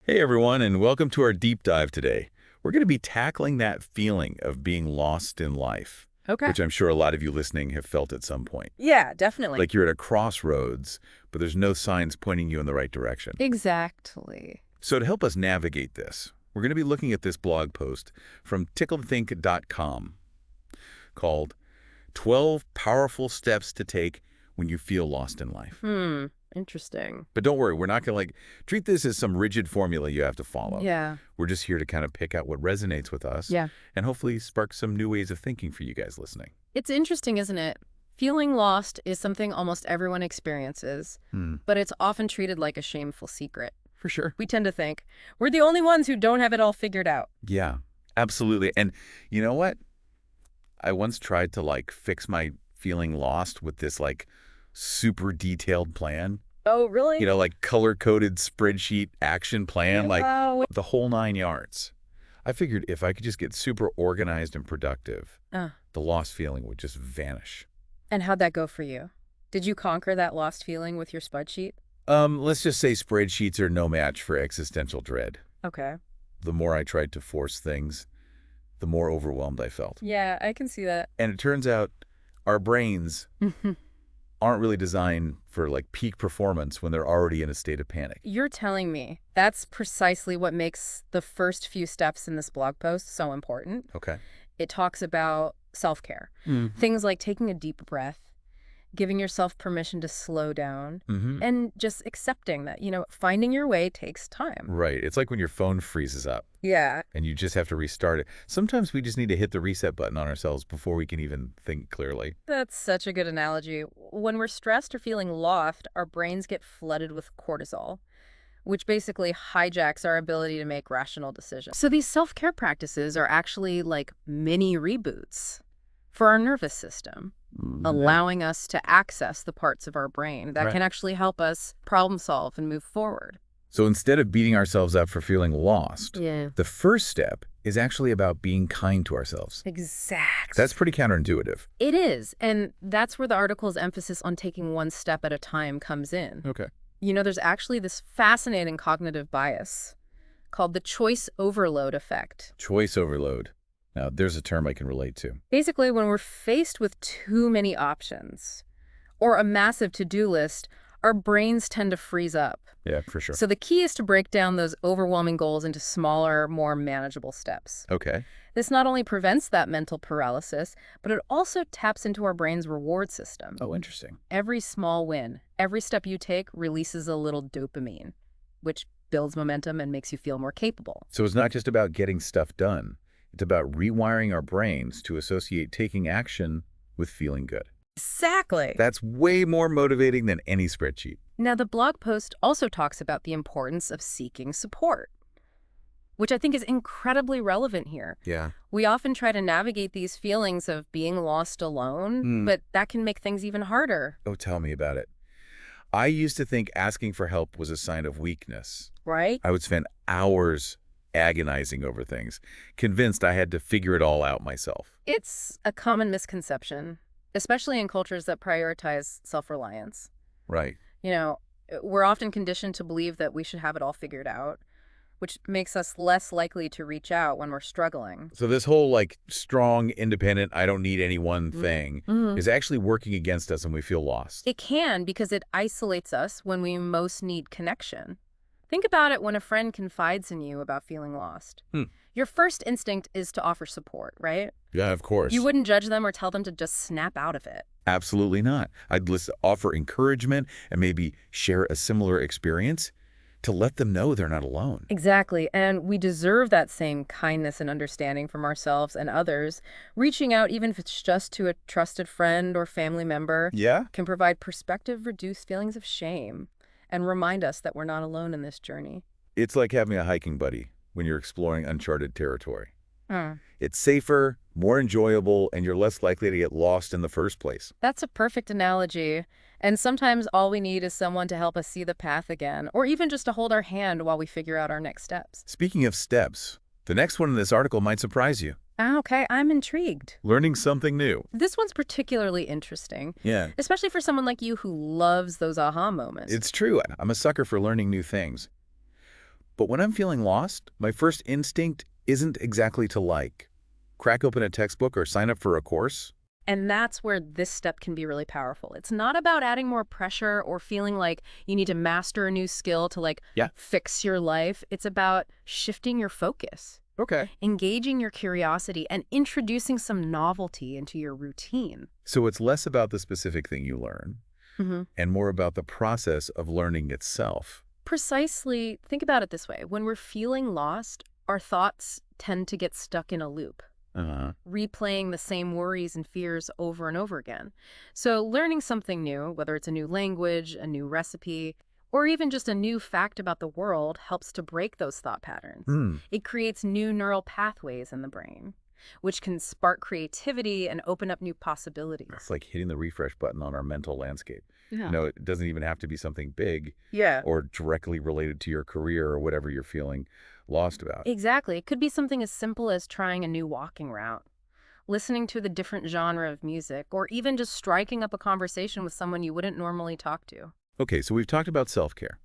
Hey everyone, and welcome to our deep dive today. We're going to be tackling that feeling of being lost in life, Okay. which I'm sure a lot of you listening have felt at some point. Yeah, definitely. Like you're at a crossroads, but there's no signs pointing you in the right direction. Exactly. So to help us navigate this, we're going to be looking at this blog post from ticklethink.com called 12 Powerful Steps to Take When You Feel Lost in Life. Interesting. But don't worry, we're not going to treat this as some rigid formula you have to follow. Yeah. We're just here to kind of pick out what resonates with us Yeah. and hopefully spark some new ways of thinking for you guys listening. It's interesting, isn't it? Feeling lost is something almost everyone experiences, but it's often treated like a shameful secret. For sure. We tend to think we're the only ones who don't have it all figured out. Yeah, absolutely. And you know what? I once tried to fix my feeling lost with this super detailed plan. Oh, really? Color-coded spreadsheet action plan, Wow. the whole 9 yards. I figured if I could just get super organized and productive, Uh, the lost feeling would just vanish. and how'd that go for you? Did you conquer that lost feeling with your spreadsheet? Let's just say spreadsheets are no match for existential dread. Okay. The more I tried to force things, the more overwhelmed I felt. Yeah, I can see that. And it turns out our brains aren't really designed for peak performance when they're already in a state of panic. You're telling me that's precisely what makes the first few steps in this blog post so important. Okay. It talks about self-care. Things like taking a deep breath, giving yourself permission to slow down, and just accepting that, finding your way takes time. Right. It's like when your phone freezes up Yeah. and you just have to restart it. Sometimes we just need to hit the reset button on ourselves before we can even think clearly. That's such a good analogy. When we're stressed or feeling lost, our brains get flooded with cortisol, which basically hijacks our ability to make rational decisions. So these self-care practices are actually like mini reboots for our nervous system, allowing us to access the parts of our brain that Right. can actually help us problem solve and move forward. So instead of beating ourselves up for feeling lost, Yeah. the first step is actually about being kind to ourselves. Exactly. That's pretty counterintuitive. It is. And that's where the article's emphasis on taking one step at a time comes in. Okay. There's actually this fascinating cognitive bias called the choice overload effect. Choice overload. Now, there's a term I can relate to. Basically, when we're faced with too many options or a massive to-do list, our brains tend to freeze up. Yeah, for sure. So the key is to break down those overwhelming goals into smaller, more manageable steps. Okay. This not only prevents that mental paralysis, but it also taps into our brain's reward system. Oh, interesting. Every small win, every step you take releases a little dopamine, which builds momentum and makes you feel more capable. So it's not just about getting stuff done. It's about rewiring our brains to associate taking action with feeling good. Exactly. That's way more motivating than any spreadsheet. Now, the blog post also talks about the importance of seeking support, which I think is incredibly relevant here. Yeah. We often try to navigate these feelings of being lost alone, but that can make things even harder. Oh, tell me about it. I used to think asking for help was a sign of weakness. Right? I would spend hours agonizing over things, convinced I had to figure it all out myself. It's a common misconception, especially in cultures that prioritize self-reliance. Right. We're often conditioned to believe that we should have it all figured out, which makes us less likely to reach out when we're struggling. So this whole strong, independent, I don't need any one thing is actually working against us and we feel lost. It can, because it isolates us when we most need connection. Think about it when a friend confides in you about feeling lost. Your first instinct is to offer support, right? Yeah, of course. You wouldn't judge them or tell them to just snap out of it. Absolutely not. I'd offer encouragement and maybe share a similar experience to let them know they're not alone. Exactly. And we deserve that same kindness and understanding from ourselves and others. Reaching out, even if it's just to a trusted friend or family member, Yeah? can provide perspective, reduce feelings of shame, and remind us that we're not alone in this journey. It's like having a hiking buddy when you're exploring uncharted territory. It's safer, more enjoyable, and you're less likely to get lost in the first place. That's a perfect analogy. And sometimes all we need is someone to help us see the path again, or even just to hold our hand while we figure out our next steps. Speaking of steps, the next one in this article might surprise you. Okay, I'm intrigued. Learning something new. This one's particularly interesting, Yeah. especially for someone like you who loves those aha moments. It's true. I'm a sucker for learning new things. But when I'm feeling lost, my first instinct isn't exactly to crack open a textbook or sign up for a course. And that's where this step can be really powerful. It's not about adding more pressure or feeling like you need to master a new skill to Yeah. fix your life. It's about shifting your focus, Okay. engaging your curiosity, and introducing some novelty into your routine. So it's less about the specific thing you learn and more about the process of learning itself. Precisely. Think about it this way. When we're feeling lost, our thoughts tend to get stuck in a loop, replaying the same worries and fears over and over again. So learning something new, whether it's a new language, a new recipe, or even just a new fact about the world, helps to break those thought patterns. It creates new neural pathways in the brain, which can spark creativity and open up new possibilities. It's like hitting the refresh button on our mental landscape. Yeah. It doesn't even have to be something big Yeah. or directly related to your career or whatever you're feeling lost about. Exactly. It could be something as simple as trying a new walking route, listening to the different genre of music, or even just striking up a conversation with someone you wouldn't normally talk to. Okay, so we've talked about self-care,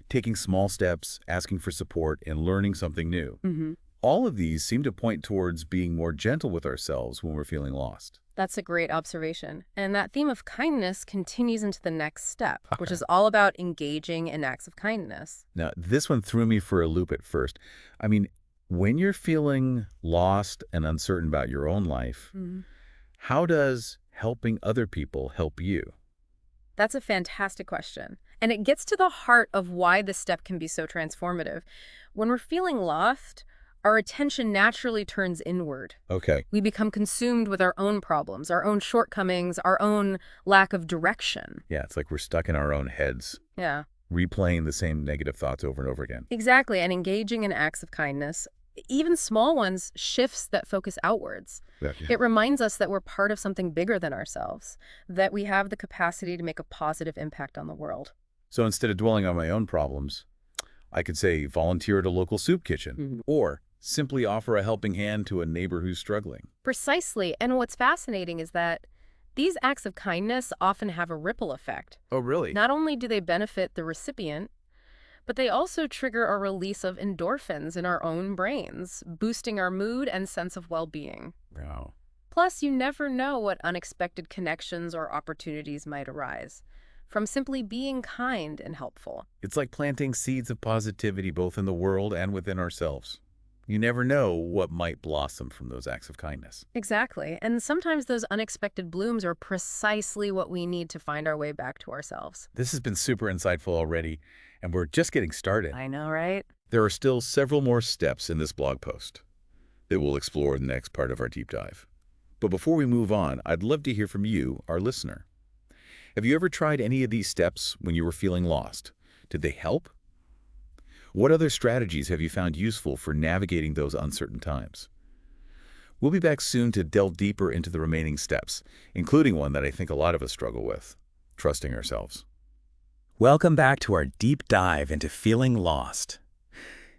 taking small steps, asking for support, and learning something new. All of these seem to point towards being more gentle with ourselves when we're feeling lost. That's a great observation. And that theme of kindness continues into the next step, which is all about engaging in acts of kindness. Now, this one threw me for a loop at first. I mean, when you're feeling lost and uncertain about your own life, how does helping other people help you? That's a fantastic question. And it gets to the heart of why this step can be so transformative. When we're feeling lost, our attention naturally turns inward. Okay. We become consumed with our own problems, our own shortcomings, our own lack of direction. Yeah, it's like we're stuck in our own heads, Yeah, replaying the same negative thoughts over and over again. exactly. And engaging in acts of kindness, even small ones, shifts that focus outwards. It reminds us that we're part of something bigger than ourselves, that we have the capacity to make a positive impact on the world. So instead of dwelling on my own problems, I could say volunteer at a local soup kitchen or simply offer a helping hand to a neighbor who's struggling. Precisely. And what's fascinating is that these acts of kindness often have a ripple effect. Oh, really? Not only do they benefit the recipient, but they also trigger a release of endorphins in our own brains, boosting our mood and sense of well-being. Wow. Plus, you never know what unexpected connections or opportunities might arise from simply being kind and helpful. It's like planting seeds of positivity both in the world and within ourselves. You never know what might blossom from those acts of kindness. Exactly. And sometimes those unexpected blooms are precisely what we need to find our way back to ourselves. This has been super insightful already, and we're just getting started. I know, right? There are still several more steps in this blog post that we'll explore in the next part of our deep dive. But before we move on, I'd love to hear from you, our listener. Have you ever tried any of these steps when you were feeling lost? Did they help? What other strategies have you found useful for navigating those uncertain times? We'll be back soon to delve deeper into the remaining steps, including one that I think a lot of us struggle with, trusting ourselves. Welcome back to our deep dive into feeling lost.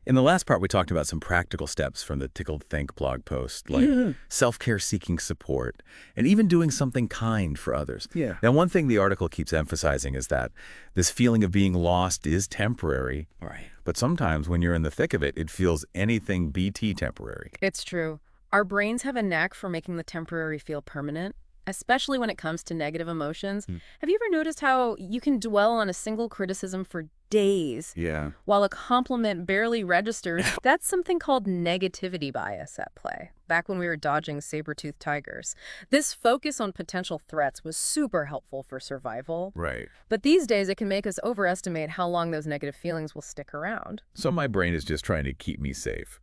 In the last part, we talked about some practical steps from the Tickled Think blog post, like self-care seeking support, and even doing something kind for others. Yeah. Now, one thing the article keeps emphasizing is that this feeling of being lost is temporary, Right. but sometimes when you're in the thick of it, it feels anything BT temporary. It's true. Our brains have a knack for making the temporary feel permanent, especially when it comes to negative emotions. Have you ever noticed how you can dwell on a single criticism for days Yeah. while a compliment barely registers? That's something called negativity bias at play, back when we were dodging saber-toothed tigers. This focus on potential threats was super helpful for survival. Right. But these days, it can make us overestimate how long those negative feelings will stick around. So my brain is just trying to keep me safe.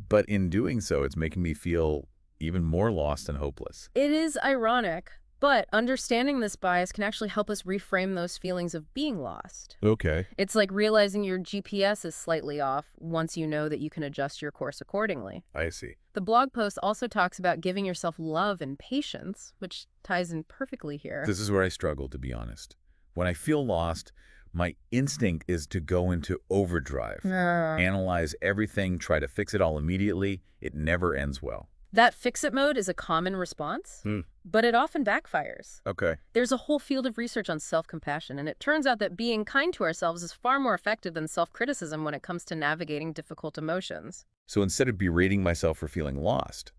But in doing so, it's making me feel even more lost and hopeless. It is ironic, but understanding this bias can actually help us reframe those feelings of being lost. Okay. It's like realizing your GPS is slightly off once you know that you can adjust your course accordingly. I see. The blog post also talks about giving yourself love and patience, which ties in perfectly here. This is where I struggle, to be honest. When I feel lost, my instinct is to go into overdrive, analyze everything, try to fix it all immediately. It never ends well. That fix-it mode is a common response, Hmm. but it often backfires. Okay. There's a whole field of research on self-compassion, and it turns out that being kind to ourselves is far more effective than self-criticism when it comes to navigating difficult emotions. So instead of berating myself for feeling lost,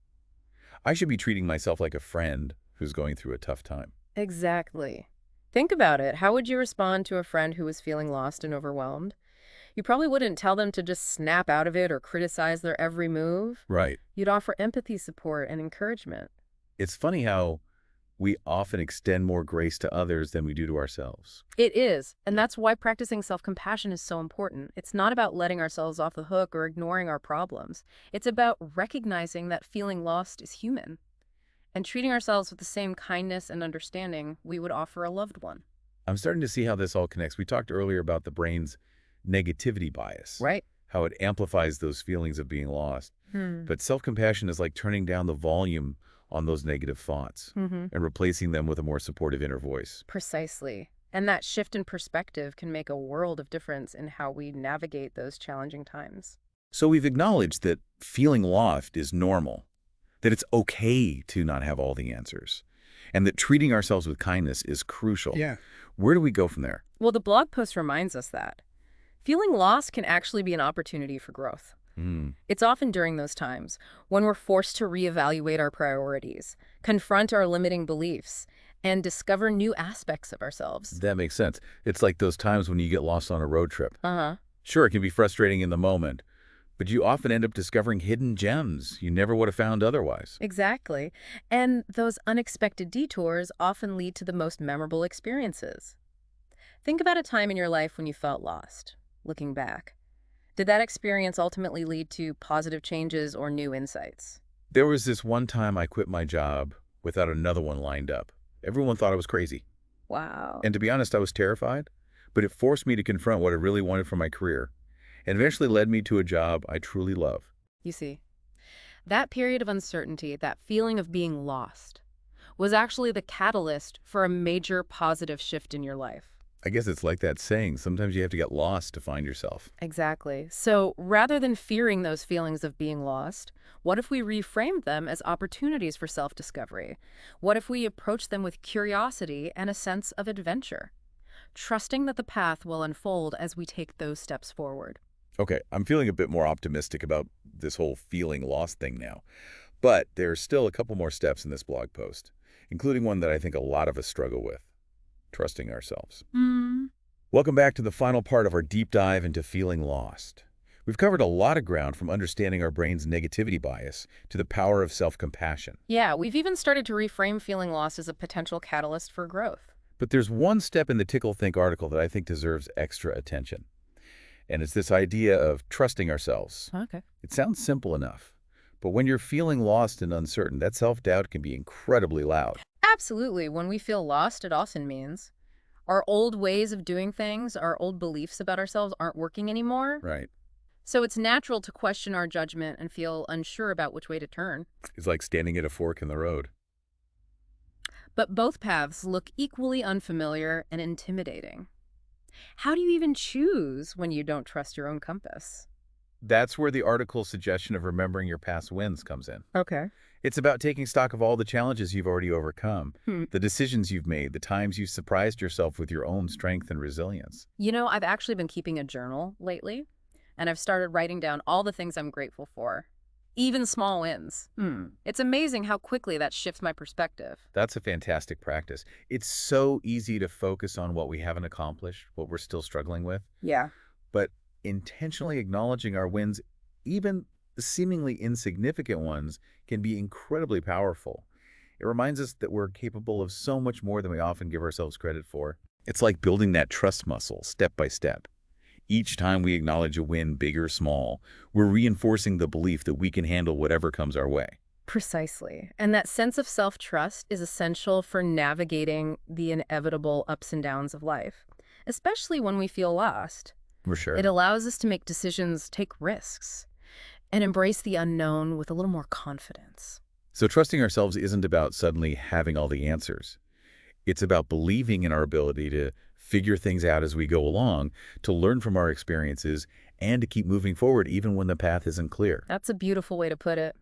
I should be treating myself like a friend who's going through a tough time. Exactly. Think about it. How would you respond to a friend who was feeling lost and overwhelmed? You probably wouldn't tell them to just snap out of it or criticize their every move. Right. You'd offer empathy, support, and encouragement. It's funny how we often extend more grace to others than we do to ourselves. It is, and that's why practicing self-compassion is so important. It's not about letting ourselves off the hook or ignoring our problems. It's about recognizing that feeling lost is human and treating ourselves with the same kindness and understanding we would offer a loved one. I'm starting to see how this all connects. We talked earlier about the brain's negativity bias, Right. how it amplifies those feelings of being lost. But self-compassion is like turning down the volume on those negative thoughts and replacing them with a more supportive inner voice. Precisely. And that shift in perspective can make a world of difference in how we navigate those challenging times. So we've acknowledged that feeling lost is normal, that it's okay to not have all the answers, and that treating ourselves with kindness is crucial. Yeah. Where do we go from there? Well, the blog post reminds us that feeling lost can actually be an opportunity for growth. It's often during those times when we're forced to reevaluate our priorities, confront our limiting beliefs, and discover new aspects of ourselves. That makes sense. It's like those times when you get lost on a road trip. Uh-huh. Sure, it can be frustrating in the moment, but you often end up discovering hidden gems you never would have found otherwise. Exactly. And those unexpected detours often lead to the most memorable experiences. Think about a time in your life when you felt lost, looking back. Did that experience ultimately lead to positive changes or new insights? There was this one time I quit my job without another one lined up. Everyone thought I was crazy. Wow. And to be honest, I was terrified, but it forced me to confront what I really wanted from my career and eventually led me to a job I truly love. You see, that period of uncertainty, that feeling of being lost, was actually the catalyst for a major positive shift in your life. I guess it's like that saying, sometimes you have to get lost to find yourself. Exactly. So rather than fearing those feelings of being lost, what if we reframed them as opportunities for self-discovery? What if we approach them with curiosity and a sense of adventure, trusting that the path will unfold as we take those steps forward? Okay, I'm feeling a bit more optimistic about this whole feeling lost thing now. But there's still a couple more steps in this blog post, including one that I think a lot of us struggle with, trusting ourselves. Welcome back to the final part of our deep dive into feeling lost. We've covered a lot of ground from understanding our brain's negativity bias to the power of self-compassion. Yeah, we've even started to reframe feeling lost as a potential catalyst for growth. But there's one step in the Tickle Think article that I think deserves extra attention. And it's this idea of trusting ourselves. Okay. It sounds simple enough, but when you're feeling lost and uncertain, that self-doubt can be incredibly loud. Absolutely. When we feel lost, it often means our old ways of doing things, our old beliefs about ourselves aren't working anymore. Right. So it's natural to question our judgment and feel unsure about which way to turn. It's like standing at a fork in the road. But both paths look equally unfamiliar and intimidating. How do you even choose when you don't trust your own compass? That's where the article's suggestion of remembering your past wins comes in. Okay. It's about taking stock of all the challenges you've already overcome, Hmm. the decisions you've made, the times you've surprised yourself with your own strength and resilience. You know, I've actually been keeping a journal lately, and I've started writing down all the things I'm grateful for, even small wins. It's amazing how quickly that shifts my perspective. That's a fantastic practice. It's so easy to focus on what we haven't accomplished, what we're still struggling with, Yeah. but intentionally acknowledging our wins, even the seemingly insignificant ones, can be incredibly powerful. It reminds us that we're capable of so much more than we often give ourselves credit for. It's like building that trust muscle step by step. Each time we acknowledge a win, big or small, we're reinforcing the belief that we can handle whatever comes our way. Precisely. And that sense of self-trust is essential for navigating the inevitable ups and downs of life, especially when we feel lost. For sure. It allows us to make decisions, take risks, and embrace the unknown with a little more confidence. So trusting ourselves isn't about suddenly having all the answers. It's about believing in our ability to figure things out as we go along, to learn from our experiences, and to keep moving forward even when the path isn't clear. That's a beautiful way to put it.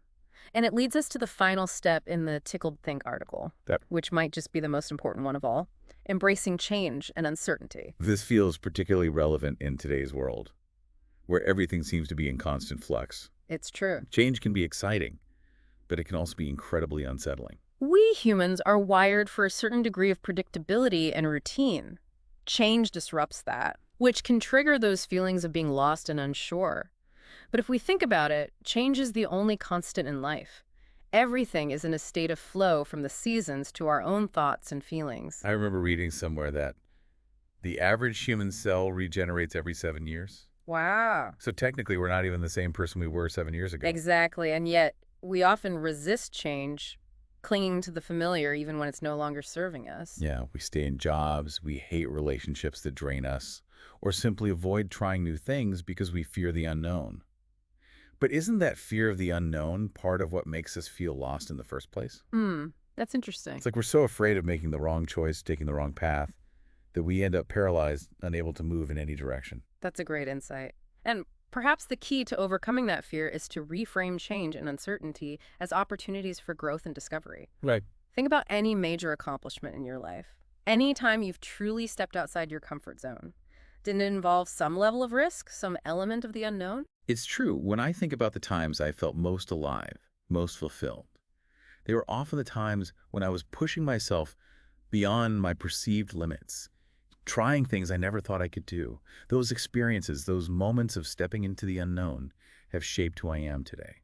And it leads us to the final step in the Tickled Think article, which might just be the most important one of all: embracing change and uncertainty. This feels particularly relevant in today's world, where everything seems to be in constant flux. It's true. Change can be exciting, but it can also be incredibly unsettling. We humans are wired for a certain degree of predictability and routine. Change disrupts that, which can trigger those feelings of being lost and unsure. But if we think about it, change is the only constant in life. Everything is in a state of flow, from the seasons to our own thoughts and feelings. I remember reading somewhere that the average human cell regenerates every 7 years. Wow. So technically, we're not even the same person we were 7 years ago. Exactly. And yet we often resist change, clinging to the familiar even when it's no longer serving us. Yeah, we stay in jobs, we hate relationships that drain us, or simply avoid trying new things because we fear the unknown. But isn't that fear of the unknown part of what makes us feel lost in the first place? That's interesting. It's like we're so afraid of making the wrong choice, taking the wrong path, that we end up paralyzed, unable to move in any direction. That's a great insight. And perhaps the key to overcoming that fear is to reframe change and uncertainty as opportunities for growth and discovery. Right. Think about any major accomplishment in your life. Any time you've truly stepped outside your comfort zone. Didn't it involve some level of risk, some element of the unknown? It's true. When I think about the times I felt most alive, most fulfilled, they were often the times when I was pushing myself beyond my perceived limits, trying things I never thought I could do. Those experiences, those moments of stepping into the unknown, have shaped who I am today.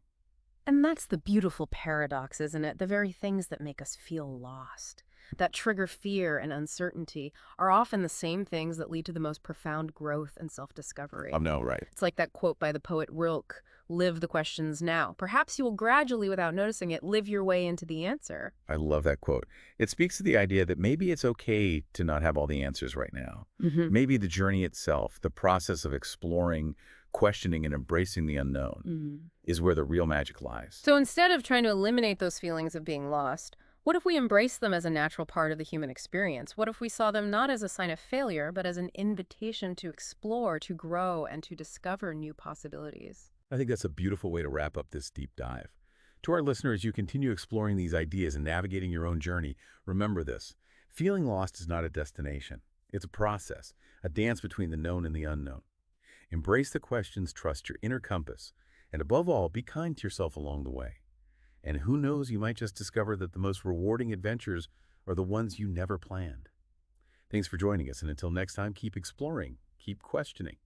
And that's the beautiful paradox, isn't it? The very things that make us feel lost, that trigger fear and uncertainty, are often the same things that lead to the most profound growth and self-discovery. No, right. It's like that quote by the poet Rilke: "Live the questions now. Perhaps you will gradually, without noticing it, live your way into the answer." I love that quote. It speaks to the idea that maybe it's okay to not have all the answers right now. Maybe the journey itself, the process of exploring, questioning, and embracing the unknown is where the real magic lies. So instead of trying to eliminate those feelings of being lost, what if we embrace them as a natural part of the human experience? What if we saw them not as a sign of failure, but as an invitation to explore, to grow, and to discover new possibilities? I think that's a beautiful way to wrap up this deep dive. To our listeners, as you continue exploring these ideas and navigating your own journey, remember this: feeling lost is not a destination. It's a process, a dance between the known and the unknown. Embrace the questions, trust your inner compass, and above all, be kind to yourself along the way. And who knows, you might just discover that the most rewarding adventures are the ones you never planned. Thanks for joining us, and until next time, keep exploring, keep questioning,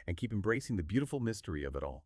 and keep embracing the beautiful mystery of it all.